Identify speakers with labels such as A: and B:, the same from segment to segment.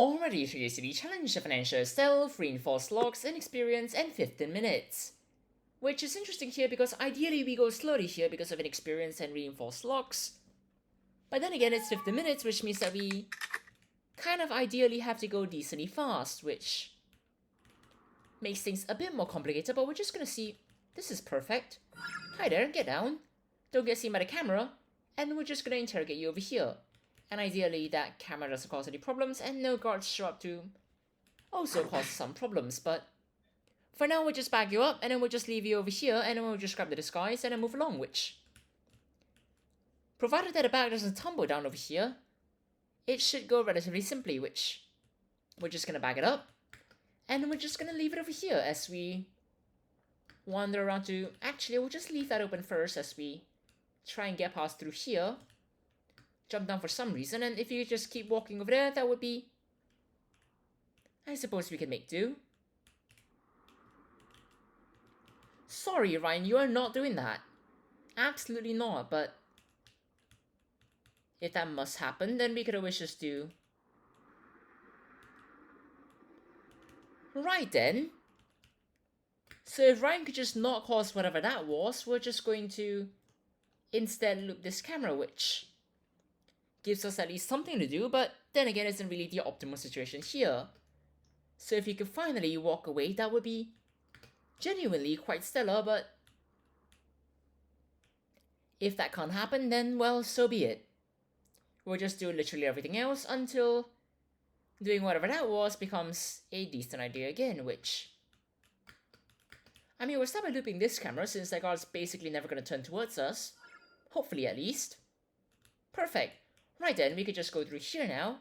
A: Already seriously challenged the Financier stealth, reinforced locks, inexperienced, and 15 minutes. Which is interesting here because ideally we go slowly here because of inexperience and reinforced locks. But then again, it's 15 minutes, which means that we kind of ideally have to go decently fast, which makes things a bit more complicated, but we're just gonna see. This is perfect. Hi there, get down. Don't get seen by the camera, and we're just gonna interrogate you over here. And ideally that camera doesn't cause any problems, and no guards show up to also cause some problems, but for now we'll just bag you up, and then we'll just leave you over here, and then we'll just grab the disguise and then move along, which, provided that the bag doesn't tumble down over here, it should go relatively simply, which we're just gonna bag it up, and we're just gonna leave it over here as we wander around to... Actually, we'll just leave that open first as we try and get past through here. Jump down for some reason, and if you just keep walking over there, that would be... I suppose we can make do. Sorry, Ryan, you are not doing that. Absolutely not, but... if that must happen, then we could always just do... Right then. So if Ryan could just not cause whatever that was, we're just going to instead loop this camera, which gives us at least something to do, but then again isn't really the optimal situation here. So if you could finally walk away, that would be genuinely quite stellar, but if that can't happen, then well, so be it. We'll just do literally everything else until doing whatever that was becomes a decent idea again, which... I mean, we'll start by looping this camera since that guard's basically never going to turn towards us. Hopefully, at least. Perfect. Right then, we could just go through here now.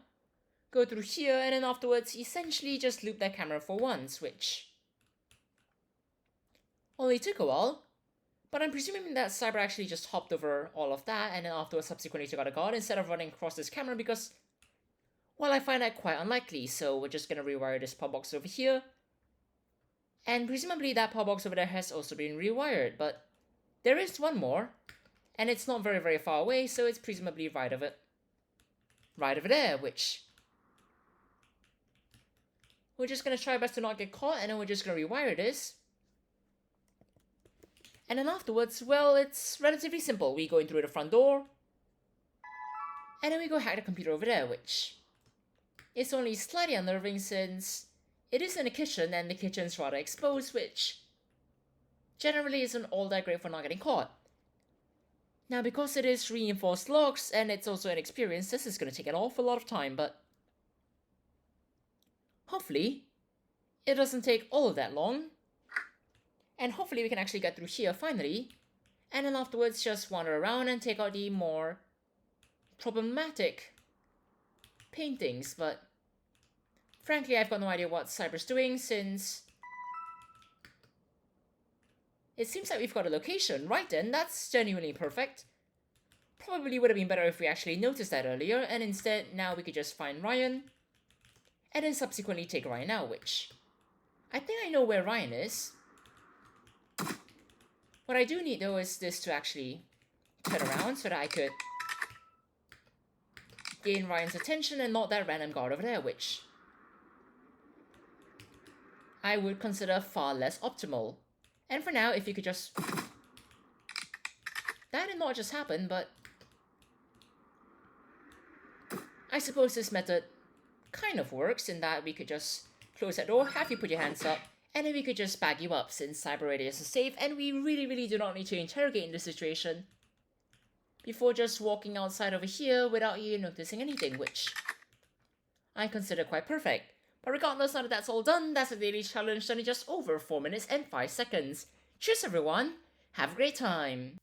A: Go through here, and then afterwards, essentially just loop that camera for once, which only took a while. But I'm presuming that Cyber actually just hopped over all of that, and then afterwards subsequently took out a guard instead of running across this camera because, well, I find that quite unlikely, so we're just going to rewire this pop box over here. And presumably that power box over there has also been rewired, but there is one more, and it's not very far away, so it's presumably right over there, which we're just gonna try our best to not get caught, and then we're just gonna rewire this. And then afterwards, well, it's relatively simple. We go in through the front door, and then we go hack the computer over there, which is only slightly unnerving since it is in the kitchen, and the kitchen's rather exposed, which generally isn't all that great for not getting caught. Now, because it is reinforced locks, and it's also inexperienced, this is going to take an awful lot of time, but hopefully it doesn't take all of that long. And hopefully we can actually get through here finally, and then afterwards just wander around and take out the more problematic paintings, but frankly, I've got no idea what Cyber's doing since it seems like we've got a location. Right then, that's genuinely perfect. Probably would have been better if we actually noticed that earlier, and instead, now we could just find Ryan, and then subsequently take Ryan out, which I think I know where Ryan is. What I do need, though, is this to actually turn around so that I could gain Ryan's attention and not that random guard over there, which I would consider far less optimal. And for now, if you could just... That did not just happen, but I suppose this method kind of works in that we could just close that door, have you put your hands up, and then we could just bag you up since Cyber radius is safe, and we really do not need to interrogate in this situation before just walking outside over here without you noticing anything, which I consider quite perfect. But regardless, now that that's all done, that's a daily challenge done in just over 4 minutes and 5 seconds. Cheers everyone, have a great time!